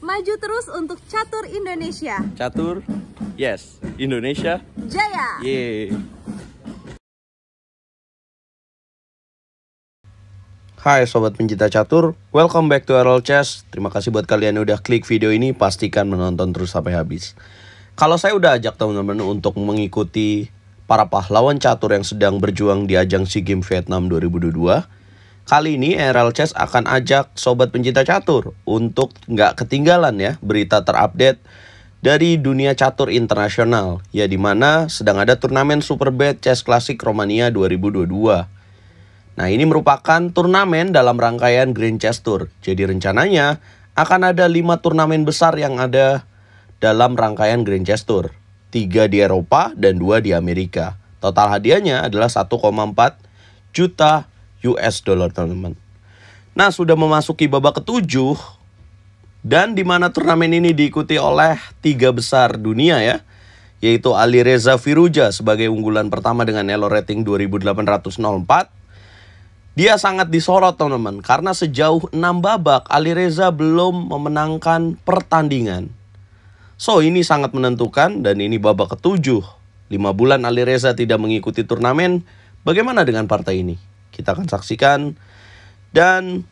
Maju terus untuk catur Indonesia. Catur, yes. Indonesia, Jaya. yeay. Hai sobat pencinta catur, welcome back to RL Chess. Terima kasih buat kalian yang udah klik video ini, pastikan menonton terus sampai habis. Kalau saya udah ajak teman-teman untuk mengikuti para pahlawan catur yang sedang berjuang di ajang SEA Games Vietnam 2022, kali ini RL Chess akan ajak sobat pencinta catur untuk nggak ketinggalan ya berita terupdate dari dunia catur internasional, ya dimana sedang ada turnamen Superbet Chess Classic Romania 2022. Nah, ini merupakan turnamen dalam rangkaian Grand Chess Tour. Jadi rencananya akan ada 5 turnamen besar yang ada dalam rangkaian Grand Chess Tour. 3 di Eropa dan 2 di Amerika. Total hadiahnya adalah 1,4 juta US dollar, teman-teman. Nah, sudah memasuki babak ke-7 dan di mana turnamen ini diikuti oleh 3 besar dunia ya, yaitu Alireza Firouzja sebagai unggulan pertama dengan elo rating 2804. Dia sangat disorot teman-teman, karena sejauh 6 babak Alireza belum memenangkan pertandingan. So ini sangat menentukan dan ini babak ke-7. 5 bulan Alireza tidak mengikuti turnamen, bagaimana dengan partai ini? Kita akan saksikan. Dan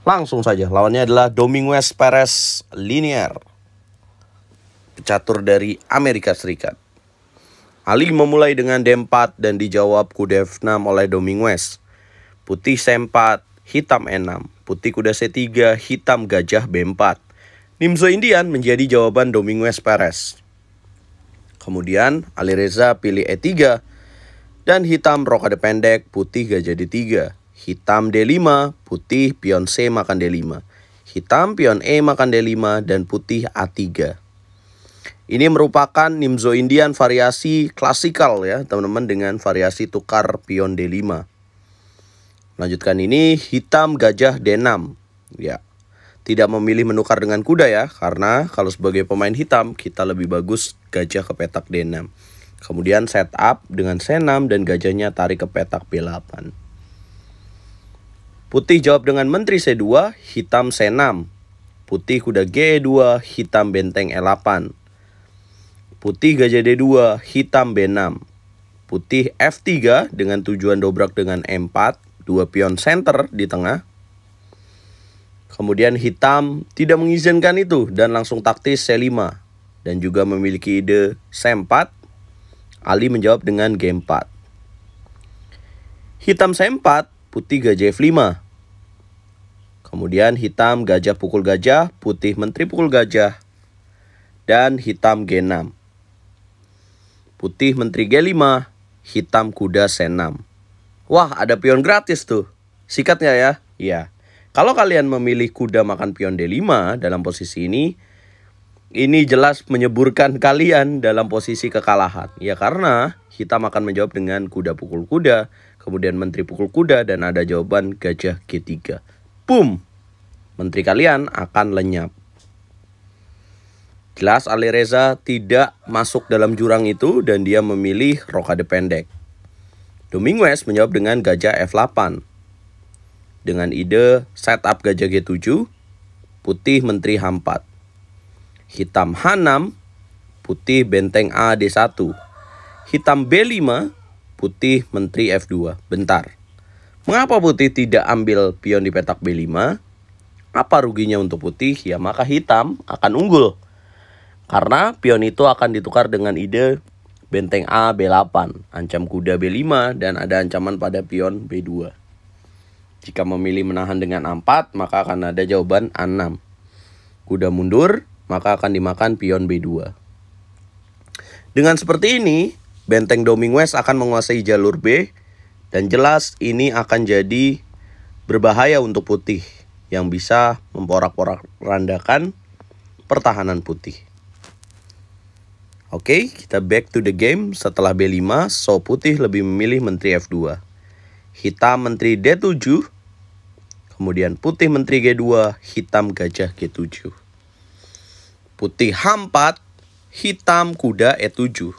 langsung saja lawannya adalah Dominguez Perez Linier, pecatur dari Amerika Serikat. Ali memulai dengan D4 dan dijawab kuda F6 oleh Dominguez. Putih C4, hitam E6, putih kuda C3, hitam gajah B4. Nimzo Indian menjadi jawaban Dominguez Perez. Kemudian Alireza pilih E3 dan hitam rokade pendek, putih gajah D3. Hitam D5, putih pion C makan D5. Hitam pion E makan D5 dan putih A3. Ini merupakan Nimzo Indian variasi klasikal ya teman-teman, dengan variasi tukar pion D5. Lanjutkan ini hitam gajah D6 ya. Tidak memilih menukar dengan kuda ya, karena kalau sebagai pemain hitam kita lebih bagus gajah ke petak D6. Kemudian setup dengan C6 dan gajahnya tarik ke petak B8. Putih jawab dengan menteri C2, hitam C6. Putih kuda G2, hitam benteng E8. Putih gajah D2, hitam B6. Putih F3 dengan tujuan dobrak dengan E4. 2 pion center di tengah. Kemudian hitam tidak mengizinkan itu dan langsung taktis C5 dan juga memiliki ide C4. Ali menjawab dengan G4. Hitam C4, putih gajah F5. Kemudian hitam gajah pukul gajah, putih menteri pukul gajah, dan hitam G6. Putih menteri G5, hitam kuda C6. Wah, ada pion gratis tuh. Sikat nggak ya? Iya. Kalau kalian memilih kuda makan pion D5 dalam posisi ini jelas menyeburkan kalian dalam posisi kekalahan. Ya, karena hitam akan menjawab dengan kuda pukul kuda, kemudian menteri pukul kuda, dan ada jawaban gajah G3. Boom! Menteri kalian akan lenyap. Jelas Alireza tidak masuk dalam jurang itu dan dia memilih rokade pendek. Dominguez menjawab dengan gajah F8. Dengan ide setup gajah G7, putih menteri H4. Hitam H6, putih benteng A D1. Hitam B5, putih menteri F2. Bentar. Mengapa putih tidak ambil pion di petak B5? Apa ruginya untuk putih? Ya maka hitam akan unggul. Karena pion itu akan ditukar dengan ide benteng A B8, ancam kuda B5, dan ada ancaman pada pion B2. Jika memilih menahan dengan A4, maka akan ada jawaban A6. Kuda mundur, maka akan dimakan pion B2. Dengan seperti ini, benteng Dominguez akan menguasai jalur B, dan jelas ini akan jadi berbahaya untuk putih, yang bisa memporak-porandakan pertahanan putih. Oke, kita back to the game. Setelah B5, so putih lebih memilih menteri F2. Hitam menteri D7. Kemudian putih menteri G2, hitam gajah G7. Putih H4, hitam kuda E7.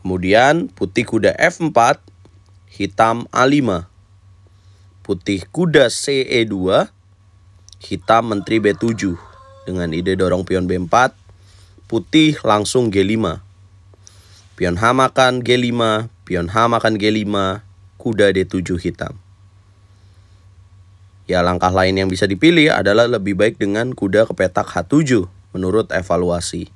Kemudian putih kuda F4, hitam A5. Putih kuda CE2, hitam menteri B7 dengan ide dorong pion B4, putih langsung G5. Pion H makan G5, pion H makan G5, kuda D7 hitam. Ya, langkah lain yang bisa dipilih adalah lebih baik dengan kuda ke petak H7 menurut evaluasi.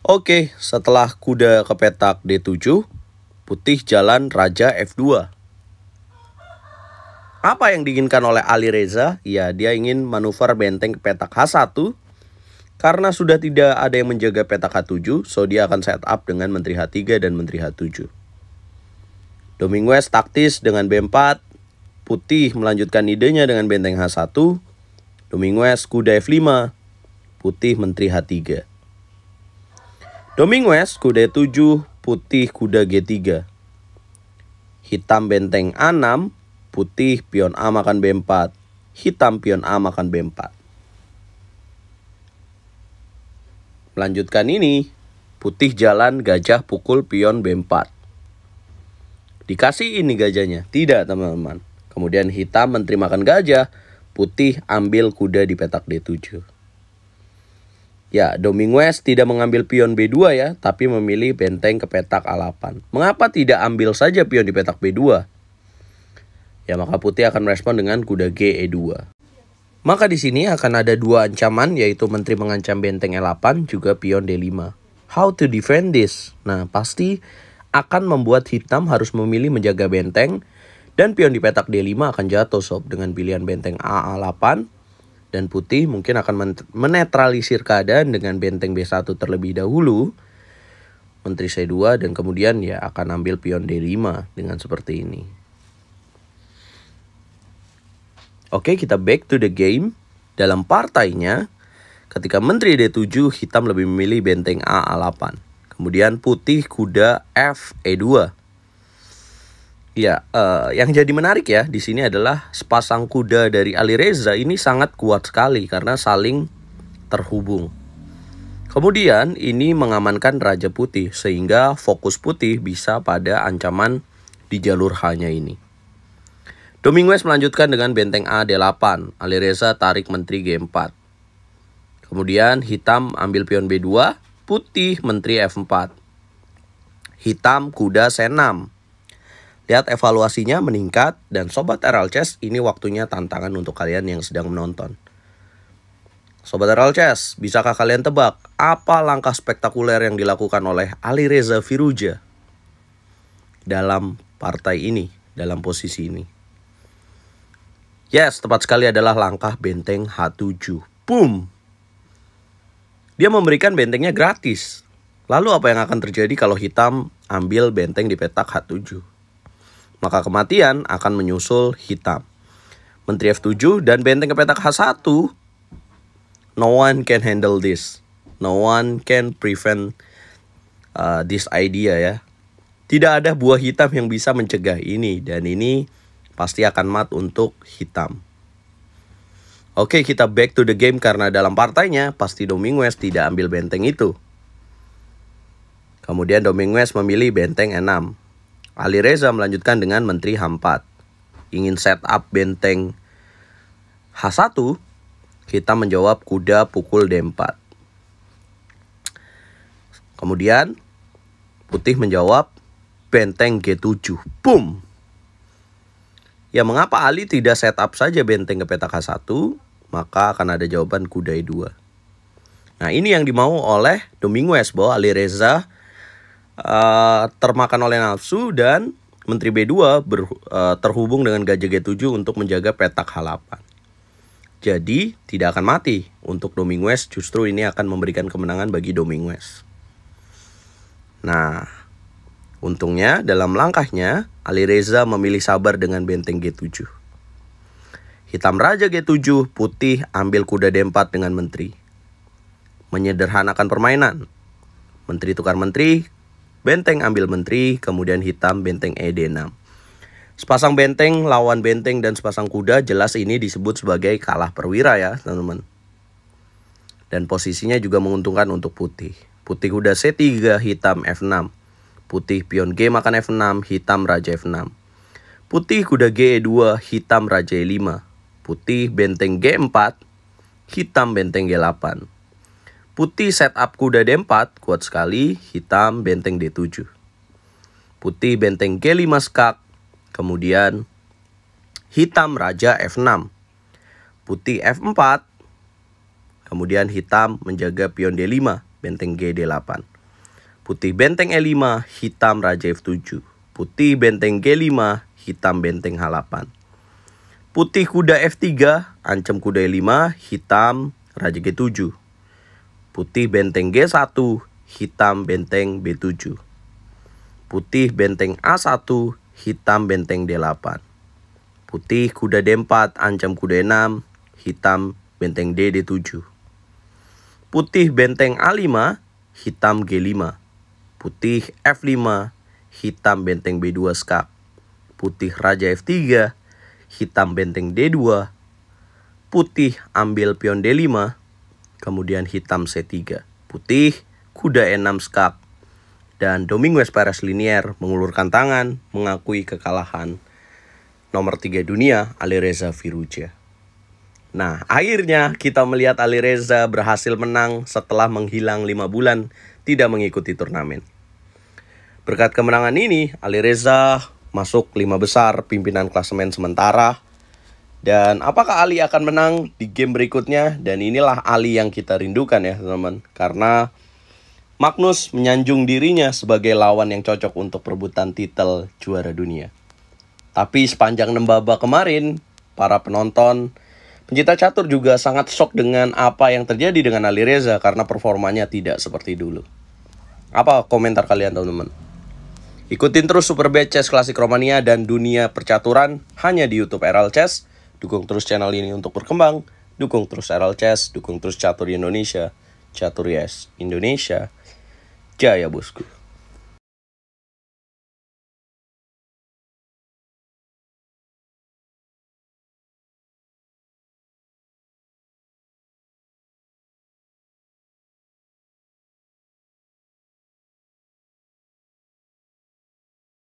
Oke, setelah kuda ke petak D7, putih jalan raja F2. Apa yang diinginkan oleh Alireza? Ya, dia ingin manuver benteng ke petak H1. Karena sudah tidak ada yang menjaga petak H7, so dia akan set up dengan menteri H3 dan menteri H7. Dominguez taktis dengan B4, putih melanjutkan idenya dengan benteng H1, Dominguez kuda F5, putih menteri H3. Dominguez kuda E7, putih kuda G3. Hitam benteng A6, putih pion A makan B4, hitam pion A makan B4. Melanjutkan ini, putih jalan gajah pukul pion B4. Dikasih ini gajahnya? Tidak, teman-teman. Kemudian hitam menteri makan gajah, putih ambil kuda di petak D7. Ya, Dominguez tidak mengambil pion B2 ya, tapi memilih benteng ke petak A8. Mengapa tidak ambil saja pion di petak B2? Ya, maka putih akan merespon dengan kuda G E2. Maka di sini akan ada dua ancaman, yaitu menteri mengancam benteng E8 juga pion D5. How to defend this? Nah, pasti akan membuat hitam harus memilih menjaga benteng, dan pion di petak D5 akan jatuh sob dengan pilihan benteng A8, dan putih mungkin akan menetralisir keadaan dengan benteng B1 terlebih dahulu, menteri C2, dan kemudian ya akan ambil pion D5 dengan seperti ini. Oke, kita back to the game. Dalam partainya, ketika menteri D7, hitam lebih memilih benteng A8. Kemudian putih kuda F E2. Ya, yang jadi menarik ya di sini adalah sepasang kuda dari Alireza ini sangat kuat sekali karena saling terhubung. Kemudian ini mengamankan raja putih sehingga fokus putih bisa pada ancaman di jalur H-nya ini. Dominguez melanjutkan dengan benteng A D8. Alireza tarik menteri G4. Kemudian hitam ambil pion B2. Putih menteri F4. Hitam kuda C6. Lihat evaluasinya meningkat. Dan Sobat RL Chess, ini waktunya tantangan untuk kalian yang sedang menonton. Sobat RL Chess, bisakah kalian tebak apa langkah spektakuler yang dilakukan oleh Alireza Firouzja dalam partai ini, dalam posisi ini? Yes, tepat sekali adalah langkah benteng H7. Boom! Dia memberikan bentengnya gratis. Lalu apa yang akan terjadi kalau hitam ambil benteng di petak H7? Maka kematian akan menyusul hitam. Menteri F7 dan benteng ke petak H1. No one can handle this. No one can prevent this idea ya. Tidak ada buah hitam yang bisa mencegah ini. Dan ini pasti akan mat untuk hitam. Oke, kita back to the game karena dalam partainya pasti Dominguez tidak ambil benteng itu. Kemudian Dominguez memilih benteng E6. Alireza melanjutkan dengan menteri H4. Ingin set up benteng H1, kita menjawab kuda pukul D4. Kemudian putih menjawab benteng G7. Boom! Ya, mengapa Ali tidak set up saja benteng ke petak H1? Maka akan ada jawaban kuda E2. Nah, ini yang dimau oleh Dominguez bahwa Alireza termakan oleh nafsu dan menteri B2 terhubung dengan gajah G7 untuk menjaga petak H8. Jadi tidak akan mati untuk Dominguez, justru ini akan memberikan kemenangan bagi Dominguez. Nah, untungnya dalam langkahnya Alireza memilih sabar dengan benteng G7. Hitam raja G7, putih ambil kuda D4 dengan menteri. Menyederhanakan permainan. Menteri tukar menteri, benteng ambil menteri, kemudian hitam benteng E D6. Sepasang benteng lawan benteng dan sepasang kuda, jelas ini disebut sebagai kalah perwira ya teman-teman. Dan posisinya juga menguntungkan untuk putih. Putih kuda C3, hitam F6. Putih pion G makan F6, hitam raja F6. Putih kuda G2, hitam raja E5. Putih benteng G4, hitam benteng G8. Putih setup kuda D4, kuat sekali, hitam benteng D7. Putih benteng G5 skak, kemudian hitam raja F6. Putih F4, kemudian hitam menjaga pion D5, benteng G D8. Putih benteng E5, hitam raja F7. Putih benteng G5, hitam benteng H8. Putih kuda F3, ancam kuda E5, hitam raja G7. Putih benteng G1, hitam benteng B7. Putih benteng A1, hitam benteng D8. Putih kuda D4, ancam kuda E6, hitam benteng D D7. Putih benteng A5, hitam G5. Putih F5, hitam benteng B2 skak. Putih raja F3, hitam benteng D2. Putih ambil pion D5, kemudian hitam C3. Putih kuda E6 skak. Dan Domingos Perez linier mengulurkan tangan mengakui kekalahan nomor 3 dunia Alireza Firouzja. Nah, akhirnya kita melihat Alireza berhasil menang setelah menghilang 5 bulan tidak mengikuti turnamen. Berkat kemenangan ini, Alireza masuk 5 besar pimpinan klasemen sementara. Dan apakah Ali akan menang di game berikutnya? Dan inilah Ali yang kita rindukan ya teman-teman. Karena Magnus menyanjung dirinya sebagai lawan yang cocok untuk perebutan titel juara dunia. Tapi sepanjang 6 babak kemarin, para penonton pencinta catur juga sangat shock dengan apa yang terjadi dengan Alireza karena performanya tidak seperti dulu. Apa komentar kalian teman-teman? Ikutin terus Super Bet Chess Klasik Romania dan dunia percaturan hanya di YouTube RL Chess. Dukung terus channel ini untuk berkembang. Dukung terus RL Chess, dukung terus catur Indonesia. Catur Yes Indonesia. Jaya bosku.